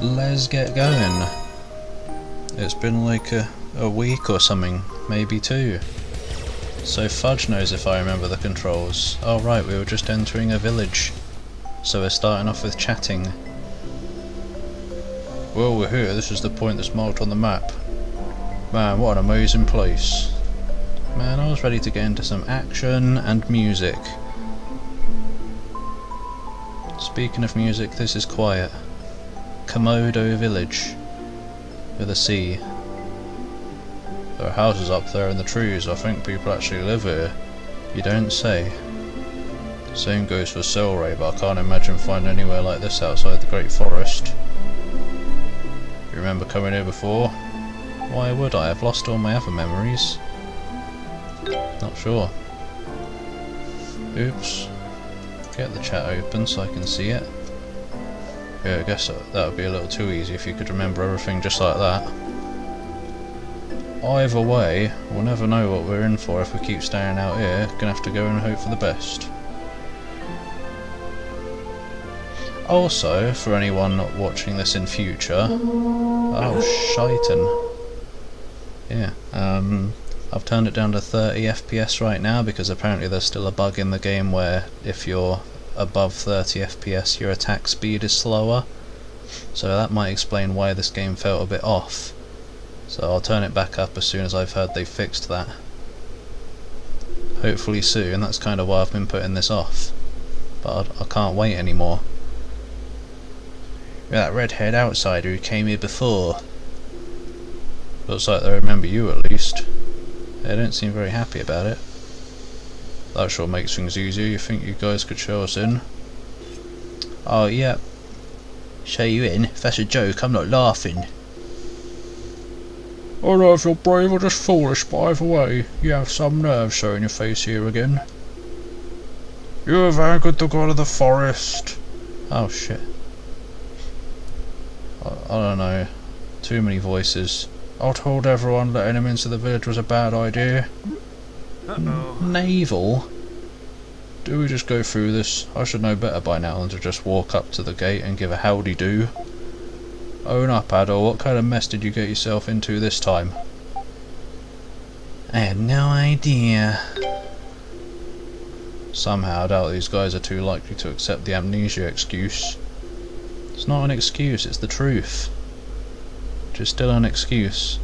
let's get going. It's been like a week or something, maybe 2. So fudge knows if I remember the controls. Oh right, we were just entering a village. So we're starting off with chatting. Well, we're here. This is the point that's marked on the map. Man, what an amazing place. Man, I was ready to get into some action and music. Speaking of music, this is quiet. Komodo village. With a C. There are houses up there in the trees. I think people actually live here. You don't say. Same goes for Celceta, but I can't imagine finding anywhere like this outside the Great Forest. You remember coming here before? Why would I? I've lost all my other memories. Not sure. Oops. Get the chat open so I can see it. Yeah, I guess that would be a little too easy if you could remember everything just like that. Either way, we'll never know what we're in for if we keep staying out here. Gonna have to go and hope for the best. Also, for anyone not watching this in future... Oh, shitin'. Yeah, I've turned it down to 30 FPS right now because apparently there's still a bug in the game where if you're above 30 FPS your attack speed is slower. So that might explain why this game felt a bit off. So I'll turn it back up as soon as I've heard they've fixed that. Hopefully soon, that's kind of why I've been putting this off. But I can't wait anymore. That redhead outsider who came here before. Looks like they remember you at least. They don't seem very happy about it. That sure makes things easier. You think you guys could show us in? Oh, yeah. Show you in? If that's a joke, I'm not laughing. I don't know if you're brave or just foolish, but either way, you have some nerve showing your face here again. You have angered the god of the forest. Oh shit. I don't know. Too many voices. I told everyone letting him into the village was a bad idea. Naval? Do we just go through this? I should know better by now than to just walk up to the gate and give a howdy-do. Own up, Adol. What kind of mess did you get yourself into this time? I had no idea. Somehow I doubt these guys are too likely to accept the amnesia excuse. It's not an excuse, it's the truth. Which is still an excuse.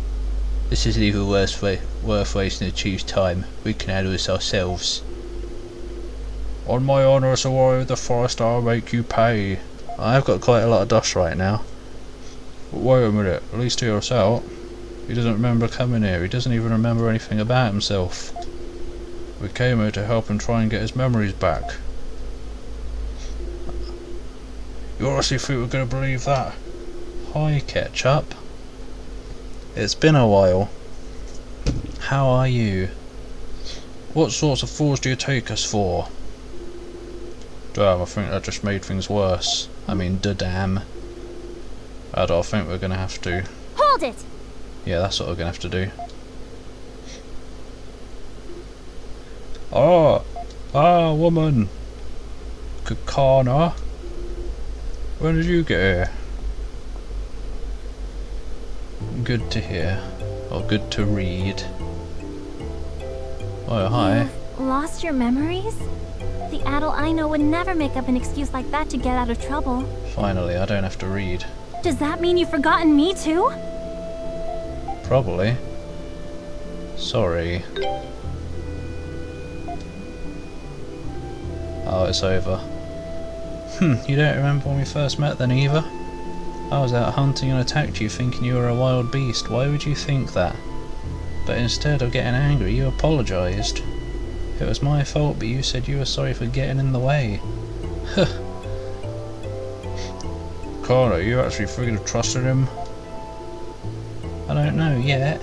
This isn't even worth wasting the chief's time. We can handle this ourselves. On my honour as a warrior of the forest, I'll make you pay. I've got quite a lot of dust right now. But wait a minute, at least hear us out. He doesn't remember coming here, he doesn't even remember anything about himself. We came here to help him try and get his memories back. You honestly think we're going to believe that? Hi, Ketchup. It's been a while. How are you? What sorts of fools do you take us for? Damn, I think that just made things worse. I mean, damn. I think we're going to have to... Hold it! Yeah, that's what we're going to have to do. Woman. Kakana. When did you get here? Good to hear. Or good to read. Oh, hi. You've lost your memories? The Adol I know would never make up an excuse like that to get out of trouble. Finally, I don't have to read. Does that mean you've forgotten me too? Probably. Sorry. Oh, it's over. You don't remember when we first met then either? I was out hunting and attacked you thinking you were a wild beast. Why would you think that? But instead of getting angry, you apologised. It was my fault, but you said you were sorry for getting in the way. Huh. Connor, you actually thinking of trusting him? I don't know yet,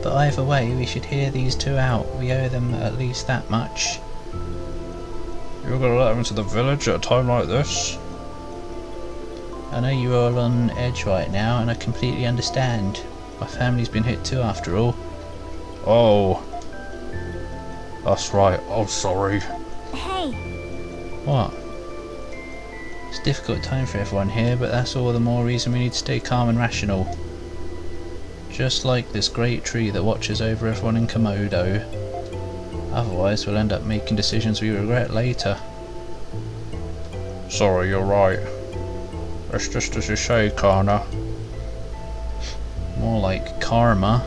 but either way we should hear these two out. We owe them at least that much. You're gonna let them into the village at a time like this? I know you're all on edge right now, and I completely understand. My family's been hit too, after all. Oh. That's right, I'm sorry. Hey. What? difficult time for everyone here, but that's all the more reason we need to stay calm and rational. Just like this great tree that watches over everyone in Komodo. Otherwise we'll end up making decisions we regret later. Sorry, you're right. That's just as you say, Kana. More like karma.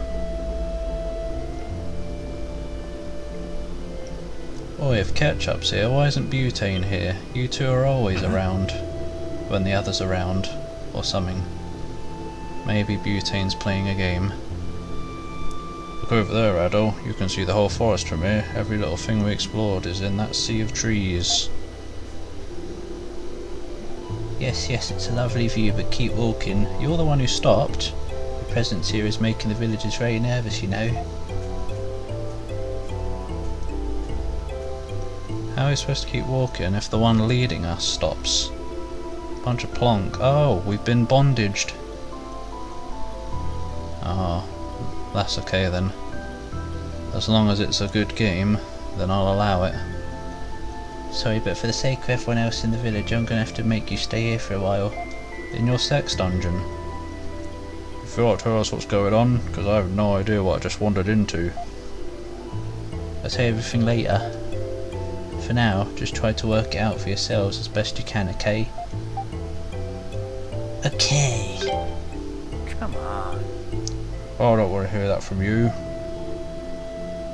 Oi, if Ketchup's here, why isn't Butane here? You two are always around. When the other's around. Or something. Maybe Butane's playing a game. Look over there, Adol. You can see the whole forest from here. Every little thing we explored is in that sea of trees. Yes, it's a lovely view, but keep walking. You're the one who stopped. Your presence here is making the villagers very nervous, you know. How are we supposed to keep walking if the one leading us stops? Bunch of plonk. Oh, we've been bondaged. Oh, that's okay then. As long as it's a good game, then I'll allow it. Sorry, but for the sake of everyone else in the village, I'm gonna have to make you stay here for a while. In your sex dungeon. If you like to tell us what's going on, because I have no idea what I just wandered into. I'll tell you everything later. For now, just try to work it out for yourselves as best you can, okay? Okay. Come on. Oh, I don't want to hear that from you.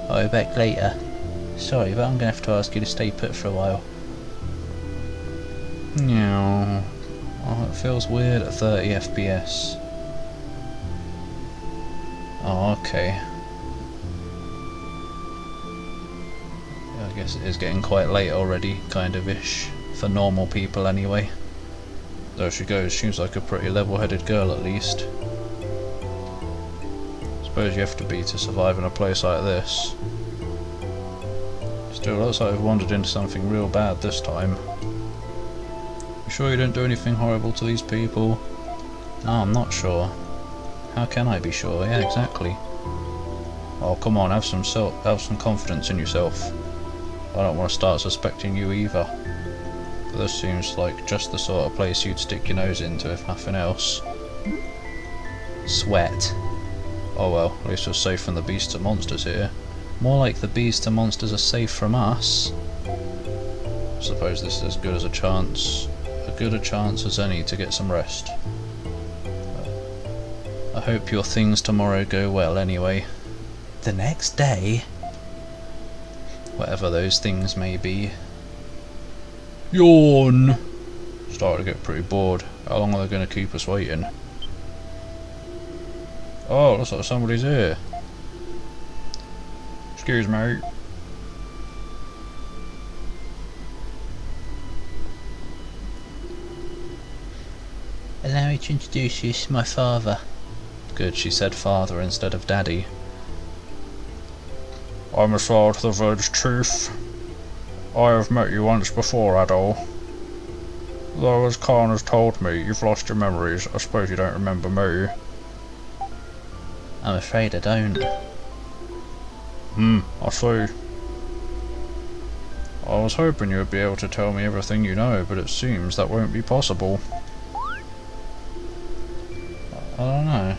I'll be back later. Sorry, but I'm gonna have to ask you to stay put for a while. No. Oh, it feels weird at 30 FPS. Oh, okay. I guess it is getting quite late already, kind of ish. For normal people anyway. There she goes, seems like a pretty level-headed girl at least. Suppose you have to be to survive in a place like this. Still, looks like I've wandered into something real bad this time. You sure you didn't do anything horrible to these people? No, I'm not sure. How can I be sure? Yeah, exactly. Oh, come on, have some confidence in yourself. I don't want to start suspecting you either. But this seems like just the sort of place you'd stick your nose into if nothing else. Sweat. Oh well, at least we're safe from the beasts and monsters here. More like the beasts and monsters are safe from us. I suppose this is as good a chance as any to get some rest. I hope your things tomorrow go well anyway. The next day? Whatever those things may be. Yawn! Starting to get pretty bored. How long are they going to keep us waiting? Oh, looks like somebody's here. Excuse me. Allow me to introduce you to my father. Good, she said father instead of daddy. I'm a sort of the village chief. I have met you once before, Adol. Though as Khan has told me, you've lost your memories. I suppose you don't remember me. I'm afraid I don't. I see. I was hoping you would be able to tell me everything you know, but it seems that won't be possible. I don't know.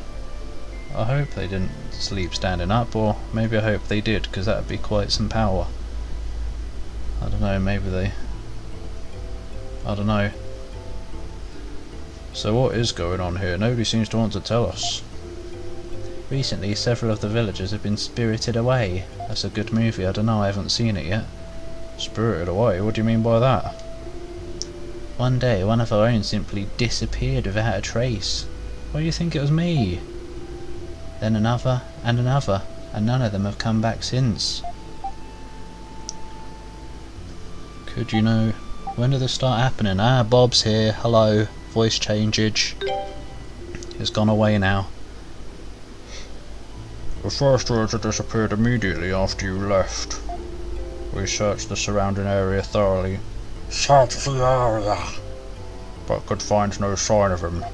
I hope they didn't sleep standing up, or maybe I hope they did, because that would be quite some power. I don't know, maybe they... I don't know. So what is going on here? Nobody seems to want to tell us. Recently, several of the villagers have been spirited away. That's a good movie, I don't know, I haven't seen it yet. Spirited away? What do you mean by that? One day, one of our own simply disappeared without a trace. Why do you think it was me? Then another, and another, and none of them have come back since. Could you know, when did this start happening? Ah, Bob's here, hello, voice changeage. It's gone away now. The first ranger disappeared immediately after you left. We searched the surrounding area thoroughly. Searched the area! But could find no sign of him.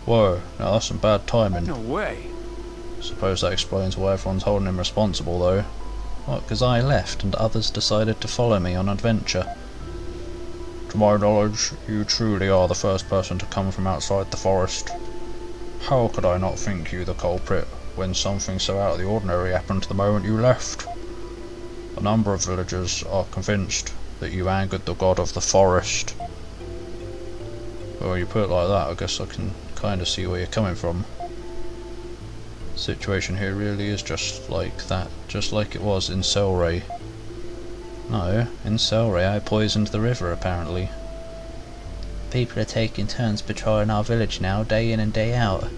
Whoa, now that's some bad timing. No way. Suppose that explains why everyone's holding him responsible though. What, because I left and others decided to follow me on adventure? To my knowledge, you truly are the first person to come from outside the forest. How could I not think you the culprit when something so out of the ordinary happened the moment you left? A number of villagers are convinced that you angered the god of the forest. Well, when you put it like that, I guess I can kind of see where you're coming from. The situation here really is just like that, just like it was in Selray. No, in Selray I poisoned the river, apparently. People are taking turns patrolling our village now, day in and day out.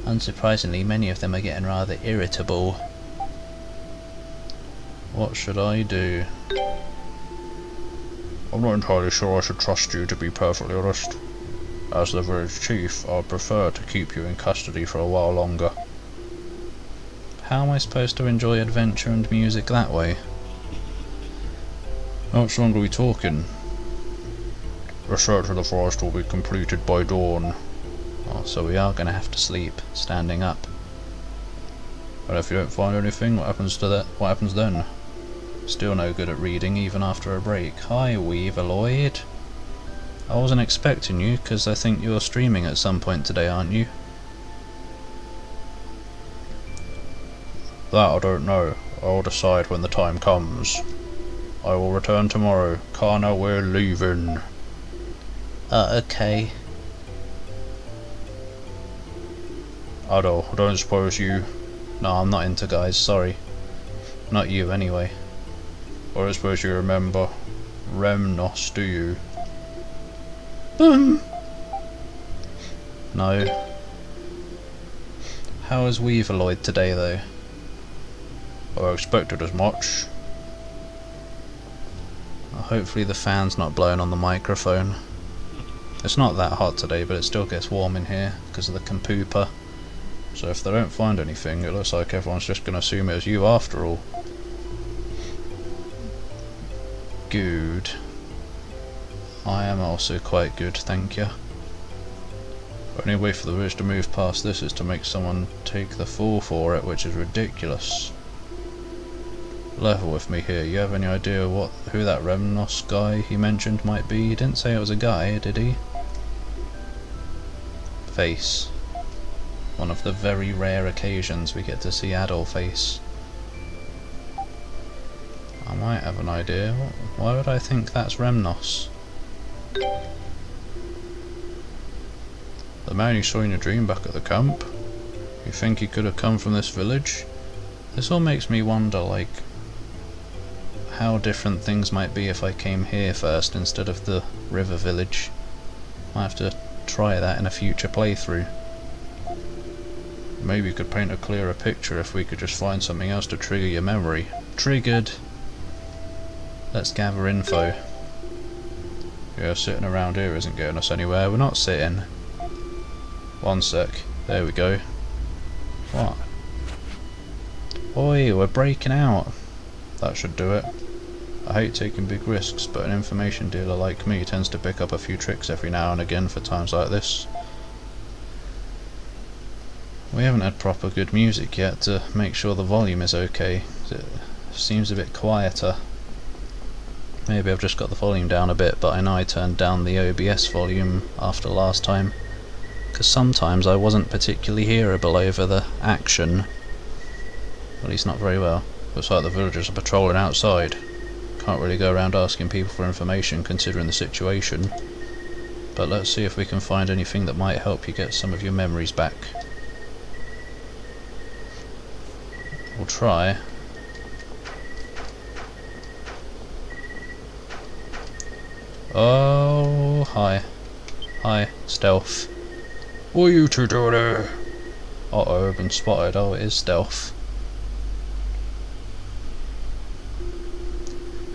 Unsurprisingly, many of them are getting rather irritable. What should I do? I'm not entirely sure I should trust you, to be perfectly honest. As the village chief, I'd prefer to keep you in custody for a while longer. How am I supposed to enjoy adventure and music that way? How much longer are we talking? The search of the forest will be completed by dawn. Oh, so we are going to have to sleep, standing up. And if you don't find anything, what happens to that? What happens then? Still no good at reading, even after a break. Hi, Weaverloid. I wasn't expecting you, because I think you're streaming at some point today, aren't you? That I don't know. I'll decide when the time comes. I will return tomorrow. Kana, we're leaving. Okay. Adol, I don't suppose you... No, I'm not into guys, sorry. Not you, anyway. I don't suppose you remember Remnos, do you? No. How is Weaverloid today, though? I expected as much. Hopefully the fan's not blowing on the microphone. It's not that hot today, but it still gets warm in here because of the compooper. So if they don't find anything, it looks like everyone's just going to assume it was you after all. Good. I am also quite good, thank you. The only way for the village to move past this is to make someone take the fall for it, which is ridiculous. Level with me here, you have any idea who that Remnos guy he mentioned might be? He didn't say it was a guy, did he? Face. One of the very rare occasions we get to see Adol face. I might have an idea. Why would I think that's Remnos? The man you saw in your dream back at the camp? You think he could have come from this village? This all makes me wonder, like, how different things might be if I came here first instead of the river village. Might have to try that in a future playthrough. Maybe you could paint a clearer picture if we could just find something else to trigger your memory. Triggered! Let's gather info. Yeah, sitting around here isn't getting us anywhere. We're not sitting. One sec. There we go. What? Oi, we're breaking out. That should do it. I hate taking big risks, but an information dealer like me tends to pick up a few tricks every now and again for times like this. We haven't had proper good music yet to make sure the volume is okay. It seems a bit quieter. Maybe I've just got the volume down a bit, but I know I turned down the OBS volume after last time, because sometimes I wasn't particularly hearable over the action. At least not very well. Looks like the villagers are patrolling outside. Can't really go around asking people for information considering the situation. But let's see if we can find anything that might help you get some of your memories back. We'll try. Oh, hi. Hi, stealth. What are you two doing here? Uh-oh, I've been spotted. Oh, it is stealth.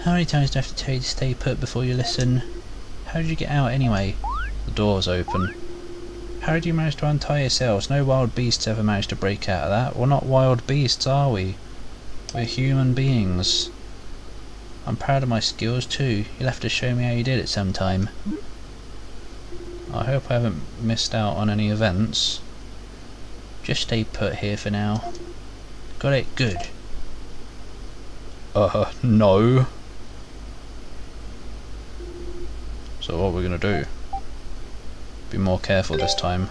How many times do I have to tell you to stay put before you listen? How did you get out anyway? The door's open. How did you manage to untie yourselves? No wild beasts ever managed to break out of that. We're not wild beasts, are we? We're human beings. I'm proud of my skills too. You'll have to show me how you did it sometime. I hope I haven't missed out on any events. Just stay put here for now. Got it? Good. No. So what we're gonna do? Be more careful this time.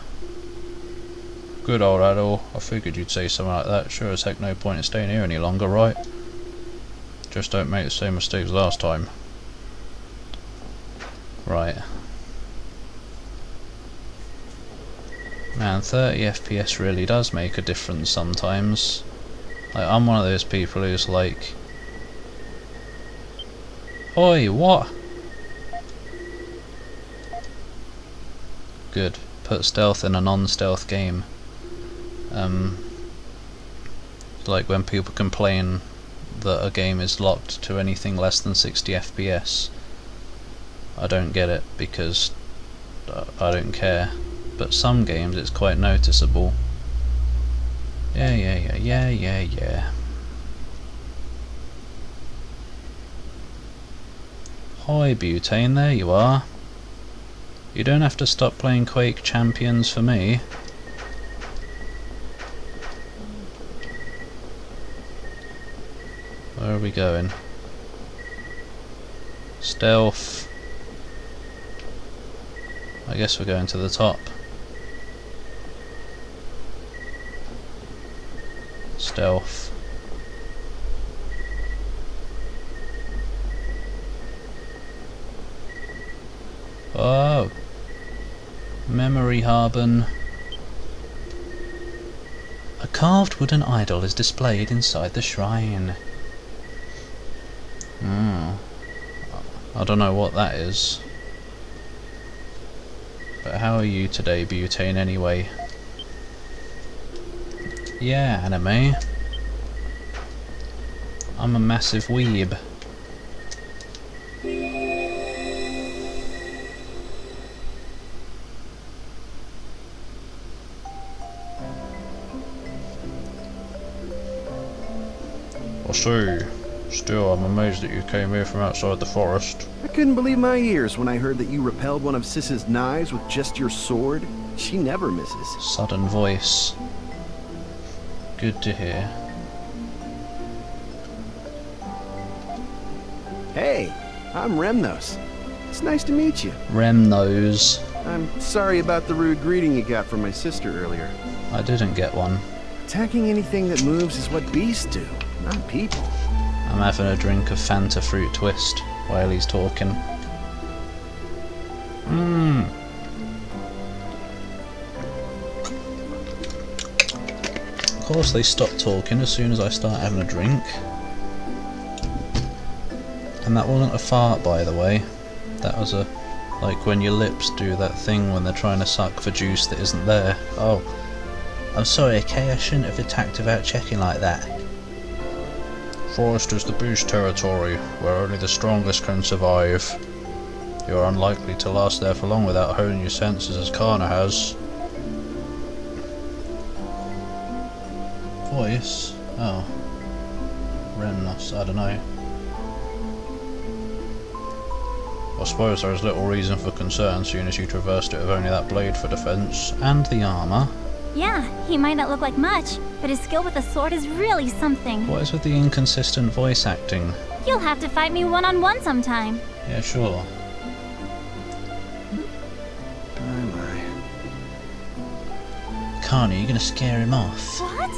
Good old Adol, I figured you'd say something like that. Sure as heck no point in staying here any longer, right? Just don't make the same mistakes last time. Right. Man, 30 FPS really does make a difference sometimes. Like, I'm one of those people who's like, oi, what? Good. Put stealth in a non-stealth game. Like when people complain that a game is locked to anything less than 60 FPS. I don't get it, because I don't care. But some games it's quite noticeable. Yeah. Hi Butane, there you are. You don't have to stop playing Quake Champions for me. Where are we going? Stealth. I guess we're going to the top. Stealth. Oh! Memory Harbin. A carved wooden idol is displayed inside the shrine. I don't know what that is. But how are you today, Butane, anyway? Yeah, anime. I'm a massive weeb. I see. Still, I'm amazed that you came here from outside the forest. I couldn't believe my ears when I heard that you repelled one of Sis's knives with just your sword. She never misses. Sudden voice. Good to hear. Hey, I'm Remnos. It's nice to meet you. Remnos. I'm sorry about the rude greeting you got from my sister earlier. I didn't get one. Attacking anything that moves is what beasts do, not people. I'm having a drink of Fanta Fruit Twist while he's talking. Of course they stop talking as soon as I start having a drink. And that wasn't a fart, by the way. That was a... like when your lips do that thing when they're trying to suck for juice that isn't there. Oh. I'm sorry, okay, I shouldn't have attacked without checking like that. Forest is the beast territory, where only the strongest can survive. You are unlikely to last there for long without honing your senses as Kana has. Voice? Oh. Remnos, I don't know. I suppose there is little reason for concern, seeing as you traversed it with only that blade for defence, and the armour. Yeah, he might not look like much, but his skill with the sword is really something. What is with the inconsistent voice acting? You'll have to fight me one-on-one sometime. Yeah, sure. My. Kana, you gonna scare him off? What?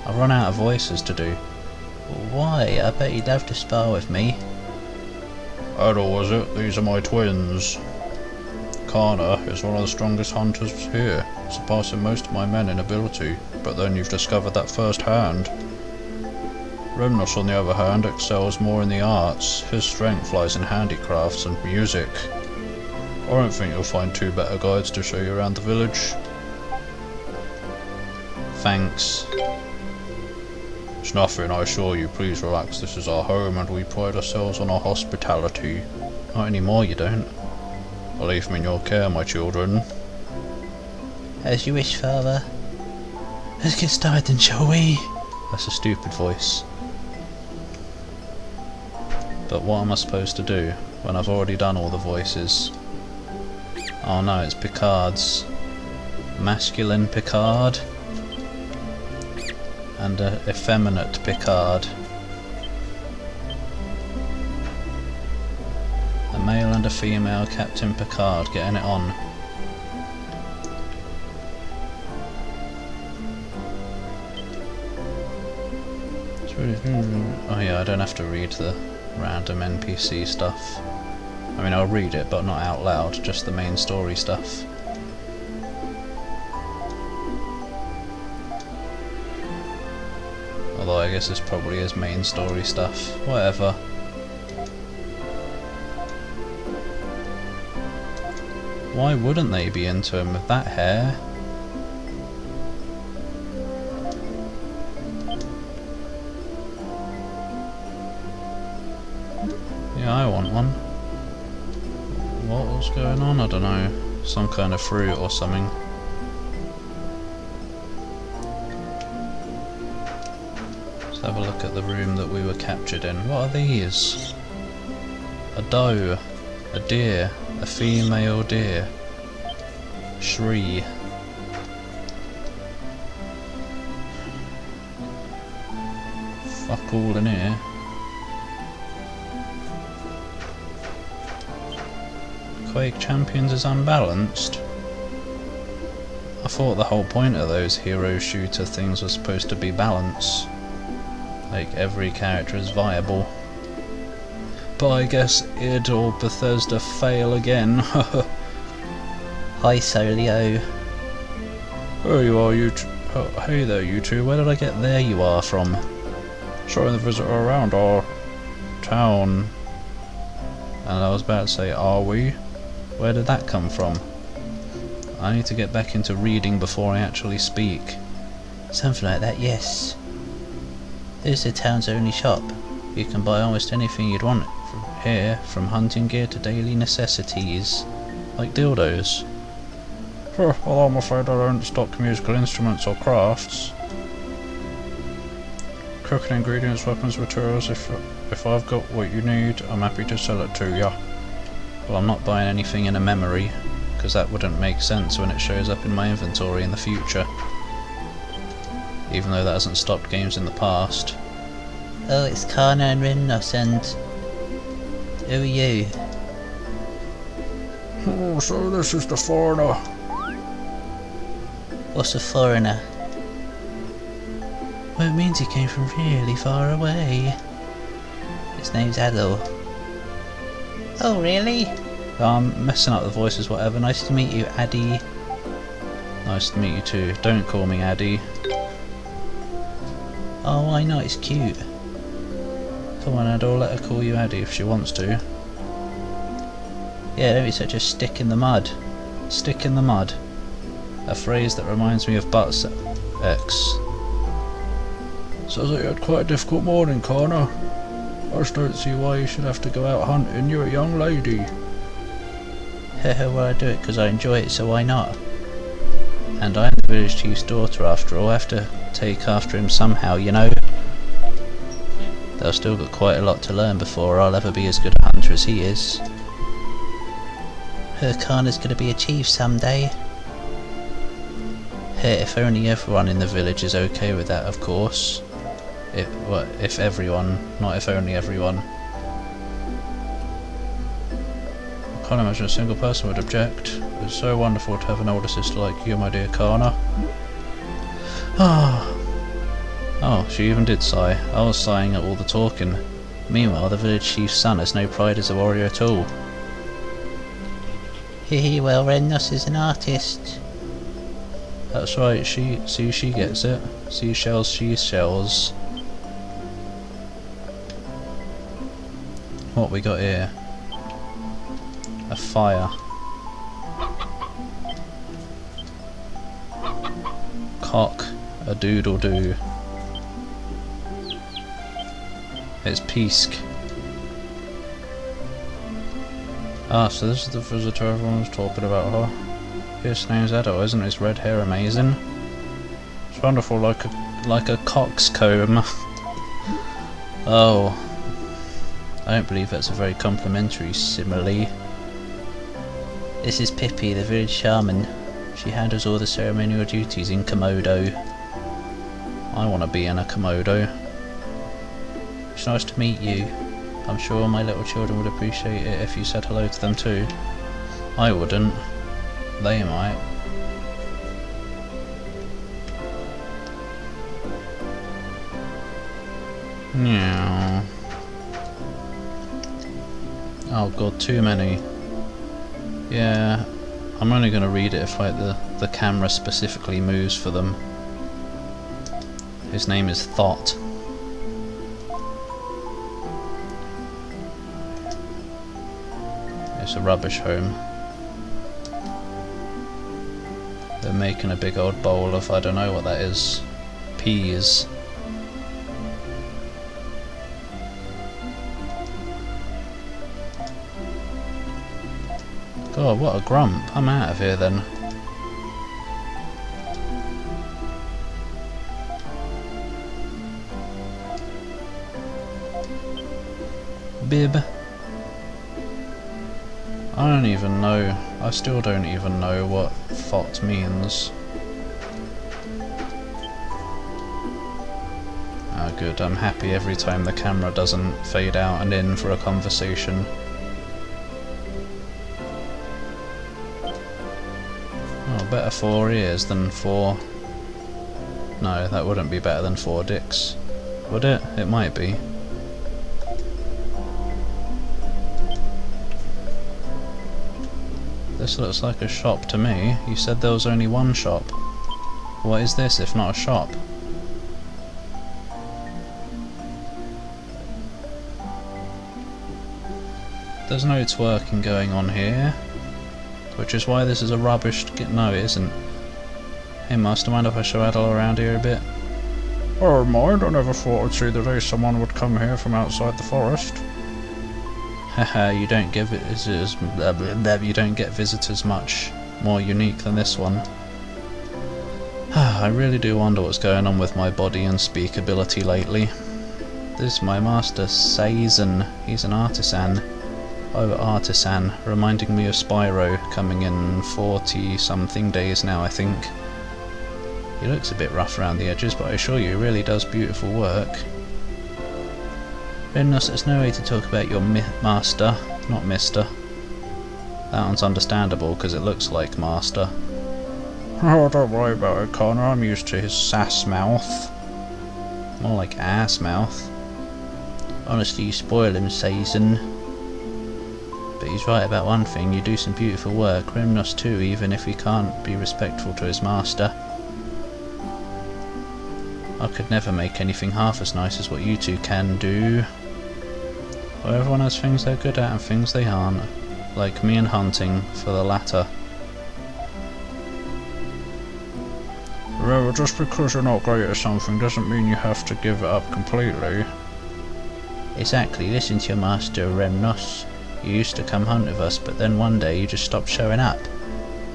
I've run out of voices to do. Why? I bet he'd love to spar with me. Adol, was it? These are my twins. Kana is one of the strongest hunters here, surpassing most of my men in ability, but then you've discovered that firsthand. Remnos, on the other hand, excels more in the arts. His strength lies in handicrafts and music. I don't think you'll find two better guides to show you around the village. Thanks. It's nothing, I assure you. Please relax, this is our home and we pride ourselves on our hospitality. Not anymore, you don't. I'll leave them in your care, my children. As you wish, father. Let's get started then, shall we? That's a stupid voice. But what am I supposed to do when I've already done all the voices? Oh no, it's Picard's. Masculine Picard. And a effeminate Picard. A male and a female Captain Picard getting it on. Oh yeah, I don't have to read the random NPC stuff. I mean, I'll read it, but not out loud, just the main story stuff. Although I guess this probably is main story stuff. Whatever. Why wouldn't they be into him with that hair? Yeah, I want one. What was going on? I don't know. Some kind of fruit or something. Let's have a look at the room that we were captured in. What are these? A doe. A deer. A female deer. Shri. Fuck all in here. Quake Champions is unbalanced. I thought the whole point of those hero shooter things was supposed to be balance. Like every character is viable. But I guess id or Bethesda fail again. Hi Solio. There you are, you two. Oh, hey there, you two. Where did I get there you are from? Showing the visitor around our town. And I was about to say, are we? Where did that come from? I need to get back into reading before I actually speak. Something like that, yes. This is the town's only shop. You can buy almost anything you'd want from here, from hunting gear to daily necessities. Like dildos. Well, I'm afraid I don't stock musical instruments or crafts. Cooking ingredients, weapons, materials, if I've got what you need, I'm happy to sell it to ya. Well, I'm not buying anything in a memory, because that wouldn't make sense when it shows up in my inventory in the future. Even though that hasn't stopped games in the past. Oh, it's Kana and Rimnos and... who are you? Oh, so this is the foreigner. What's a foreigner? Well, it means he came from really far away. His name's Adol. Oh, really? I'm messing up the voices, whatever. Nice to meet you, Addy. Nice to meet you too. Don't call me Addy. Oh, why not? It's cute. Come on, Adol, let her call you Addy if she wants to. Yeah, don't be such a stick in the mud. Stick in the mud. A phrase that reminds me of Butt's ex. Sounds like you had quite a difficult morning, Connor. I just don't see why you should have to go out hunting. You're a young lady. Well, I do it because I enjoy it, so why not? And I'm the village chief's daughter after all. I have to take after him somehow, you know? Though I've still got quite a lot to learn before I'll ever be as good a hunter as he is. Her Kana's gonna be a chief someday. Hey, if only everyone in the village is okay with that, of course. If everyone, not if only everyone. I can't imagine a single person would object. It's so wonderful to have an older sister like you, my dear Kana. Oh, she even did sigh. I was sighing at all the talking. Meanwhile, the village chief's son has no pride as a warrior at all. Hehe, well, Rennos is an artist. That's right, she gets it. Seashells, she shells. What we got here? A fire. Cock a doodle doo. It's Peask. Ah, so this is the visitor everyone was talking about, huh? His name's Adol, isn't his red hair amazing? It's wonderful, like a coxcomb. Oh. I don't believe that's a very complimentary simile. This is Pippi, the village shaman. She handles all the ceremonial duties in Komodo. I want to be in a Komodo. It's nice to meet you. I'm sure my little children would appreciate it if you said hello to them too. I wouldn't. They might. Yeah. Oh god, too many. Yeah, I'm only going to read it if like the camera specifically moves for them. His name is Thought. It's a rubbish home. They're making a big old bowl of, I don't know what that is, peas. God, what a grump. I'm out of here then. Bib. I don't even know. I still don't even know what thought means. Ah, good. I'm happy every time the camera doesn't fade out and in for a conversation. Oh, better 4 ears than 4... No, that wouldn't be better than 4 dicks. Would it? It might be. This looks like a shop to me. You said there was only one shop. What is this if not a shop? There's no twerking going on here. Which is why this is a rubbish... No, it isn't. Hey Master, mind if I show Adol around here a bit? Oh, mind, I never thought I'd see the day someone would come here from outside the forest. Haha, you don't get visitors much more unique than this one. I really do wonder what's going on with my body and speak ability lately. This is my master, Seizen. He's an artisan. Oh, artisan, reminding me of Spyro, coming in 40-something days now, I think. He looks a bit rough around the edges, but I assure you, he really does beautiful work. Rennos, there's no way to talk about your master, not mister. That one's understandable, because it looks like master. Oh, don't worry about it, Connor. I'm used to his sass mouth. More like ass mouth. Honestly, you spoil him, Seizen. But he's right about one thing, you do some beautiful work. Remnos too, even if he can't be respectful to his master. I could never make anything half as nice as what you two can do. Well, everyone has things they're good at and things they aren't. Like me and hunting, for the latter. Remember, just because you're not great at something doesn't mean you have to give it up completely. Exactly, listen to your master, Remnos. You used to come hunt with us, but then one day you just stopped showing up.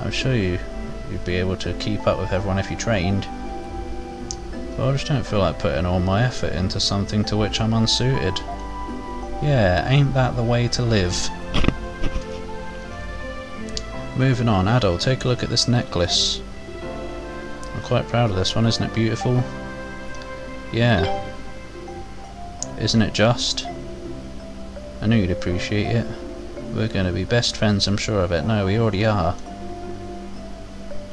I'm sure you'd be able to keep up with everyone if you trained. But I just don't feel like putting all my effort into something to which I'm unsuited. Yeah, ain't that the way to live? Moving on, Adol, take a look at this necklace. I'm quite proud of this one, isn't it beautiful? Yeah. Isn't it just? I knew you'd appreciate it. We're going to be best friends, I'm sure of it. No, we already are.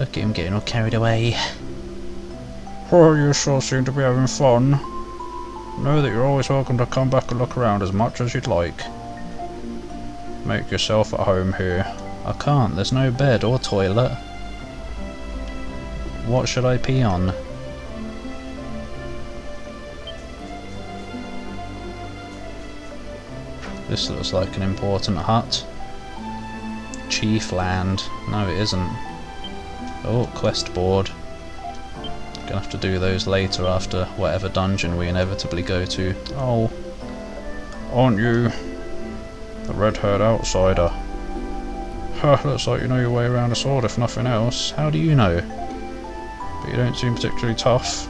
Look at him getting all carried away. Oh, you sure seem to be having fun. Know that you're always welcome to come back and look around as much as you'd like. Make yourself at home here. I can't, there's no bed or toilet. What should I pee on? This looks like an important hut. Chief land. No, it isn't. Oh, quest board. Gonna have to do those later after whatever dungeon we inevitably go to. Oh. Aren't you the red-haired outsider? Ha, looks like you know your way around a sword if nothing else. How do you know? But you don't seem particularly tough.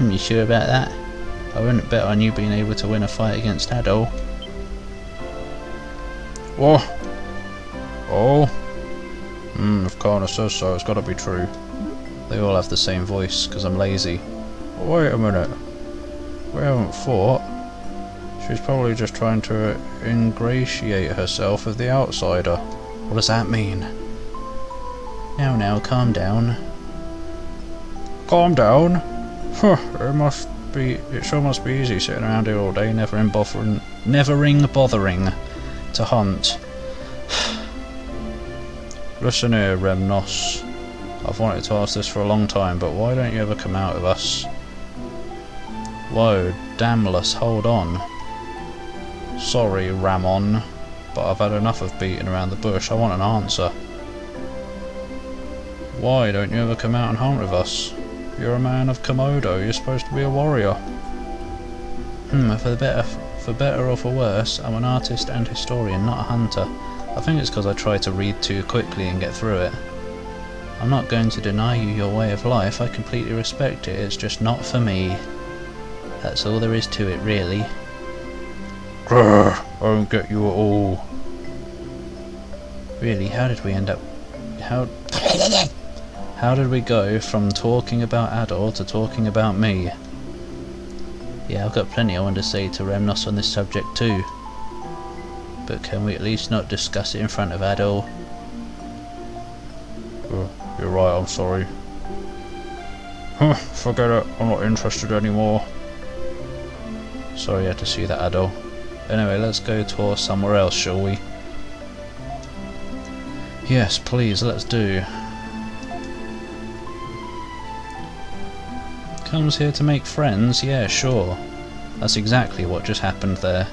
You sure about that? I wouldn't bet on you being able to win a fight against Adol. What? Oh? If Kana says so, it's gotta be true. They all have the same voice, because I'm lazy. Wait a minute. We haven't fought. She's probably just trying to ingratiate herself with the outsider. What does that mean? Now, calm down. Calm down? Huh, it sure must be easy sitting around here all day, nevering bothering to hunt. Listen here, Remnos. I've wanted to ask this for a long time, but why don't you ever come out with us? Whoa, Damless, hold on. Sorry, Ramon, but I've had enough of beating around the bush. I want an answer. Why don't you ever come out and hunt with us? You're a man of Komodo, you're supposed to be a warrior. For better or for worse, I'm an artist and historian, not a hunter. I think it's because I try to read too quickly and get through it. I'm not going to deny you your way of life, I completely respect it, it's just not for me. That's all there is to it, really. Grr, I don't get you at all. Really, how did we end up... How did we go from talking about Adol to talking about me? Yeah, I've got plenty I want to say to Remnos on this subject too. But can we at least not discuss it in front of Adol? You're right, I'm sorry. Forget it, I'm not interested anymore. Sorry you had to see that, Adol. Anyway, let's go tour somewhere else, shall we? Yes, please, let's do. Comes here to make friends? Yeah, sure. That's exactly what just happened there.